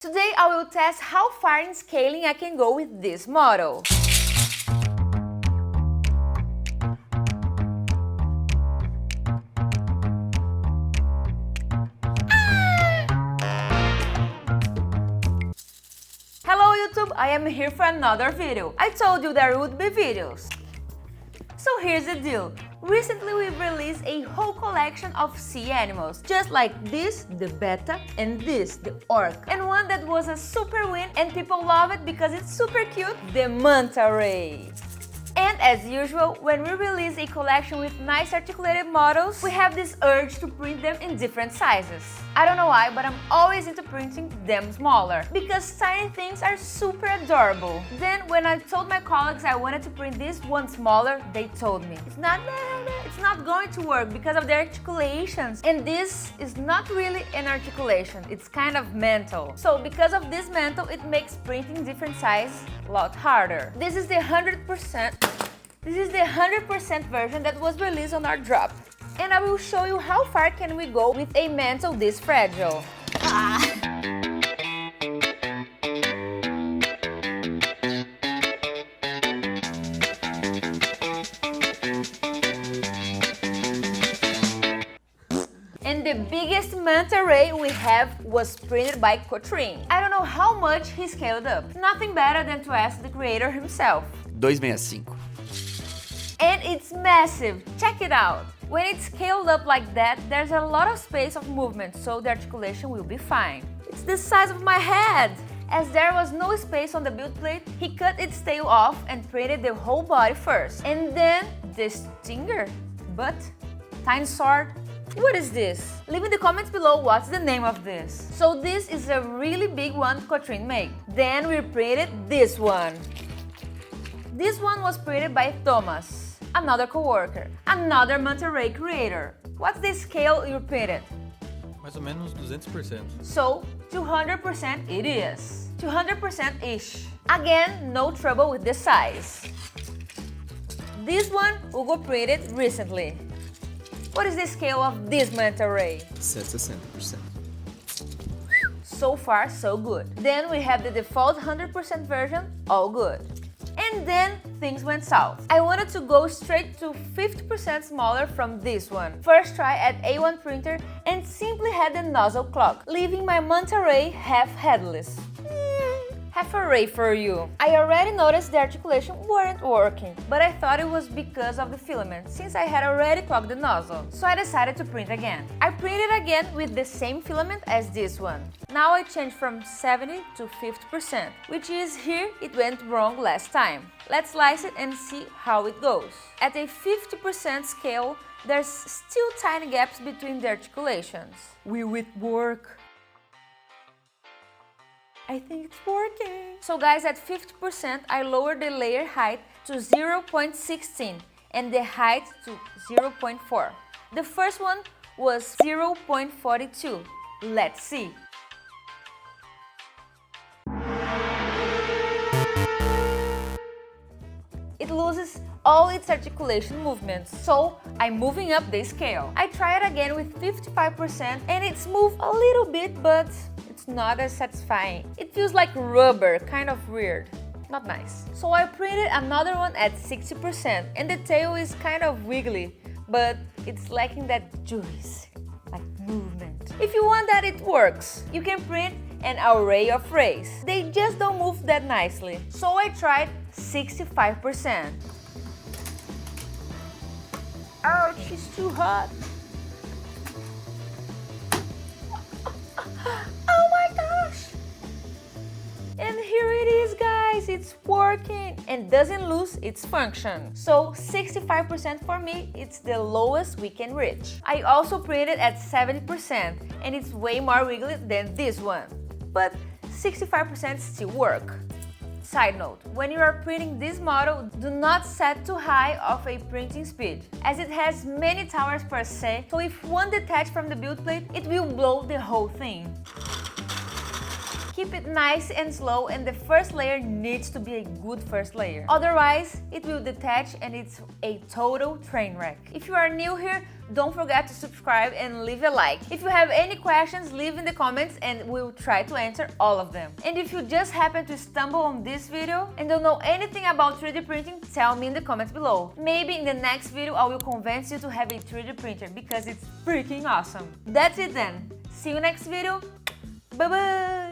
Today I will test how far in scaling I can go with this model. Hello YouTube, I am here for another video. I told you there would be videos. So here's the deal. Recently we've released a whole collection of sea animals, just like this, the betta, and this, the orca. And one that was a super win and people love it because it's super cute, the manta ray. And as usual, when we release a collection with nice articulated models, we have this urge to print them in different sizes. I don't know why, but I'm always into printing them smaller, because tiny things are super adorable. Then when I told my colleagues I wanted to print this one smaller, they told me, it's not going to work because of the articulations. And this is not really an articulation, it's kind of mental. So because of this mental, it makes printing different sizes a lot harder. This is the 100% version that was released on our drop. And I will show you how far can we go with a mantle this fragile. And the biggest manta ray we have was printed by Cotrine. I don't know how much he scaled up. Nothing better than to ask the creator himself. 265. And it's massive, check it out! When it's scaled up like that, there's a lot of space of movement, so the articulation will be fine. It's the size of my head! As there was no space on the build plate, he cut its tail off and printed the whole body first. And then the stinger, butt, tiny sword. What is this? Leave in the comments below what's the name of this. So this is a really big one Cotrine made. Then we printed this one. This one was printed by Thomas, another co-worker, another manta ray creator. What's the scale you printed? Mais ou menos 200%. So, 200% it is. 200%-ish. Again, no trouble with the size. This one Hugo printed recently. What is the scale of this manta ray? 160%. So far, so good. Then we have the default 100% version, all good. And then things went south. I wanted to go straight to 50% smaller from this one. First try at A1 printer and simply had the nozzle clogged, leaving my manta ray half headless. Half a ray for you. I already noticed the articulation weren't working, but I thought it was because of the filament, since I had already clogged the nozzle. So I decided to print again. I printed again with the same filament as this one. Now I changed from 70 to 50%, which is here it went wrong last time. Let's slice it and see how it goes. At a 50% scale, there's still tiny gaps between the articulations. Will it work? I think it's working. So guys, at 50%, I lowered the layer height to 0.16 and the height to 0.4. The first one was 0.42. Let's see. It loses all its articulation movements, so I'm moving up the scale. I tried again with 55% and it's moved a little bit, but it's not as satisfying. It feels like rubber, kind of weird. Not nice. So I printed another one at 60% and the tail is kind of wiggly, but it's lacking that juice, like movement. If you want that, it works. You can print an array of rays. They just don't move that nicely. So I tried 65%. Ouch, it's too hot. Oh my gosh! And here it is, guys, it's working and doesn't lose its function. So 65% for me, it's the lowest we can reach. I also printed at 70% and it's way more wiggly than this one. But 65% still work. Side note, when you are printing this model, do not set too high of a printing speed, as it has many towers per se, so if one detaches from the build plate, it will blow the whole thing. Keep it nice and slow, and the first layer needs to be a good first layer. Otherwise, it will detach and it's a total train wreck. If you are new here, don't forget to subscribe and leave a like. If you have any questions, leave in the comments and we'll try to answer all of them. And if you just happen to stumble on this video and don't know anything about 3D printing, tell me in the comments below. Maybe in the next video I will convince you to have a 3D printer because it's freaking awesome. That's it then. See you next video. Bye bye!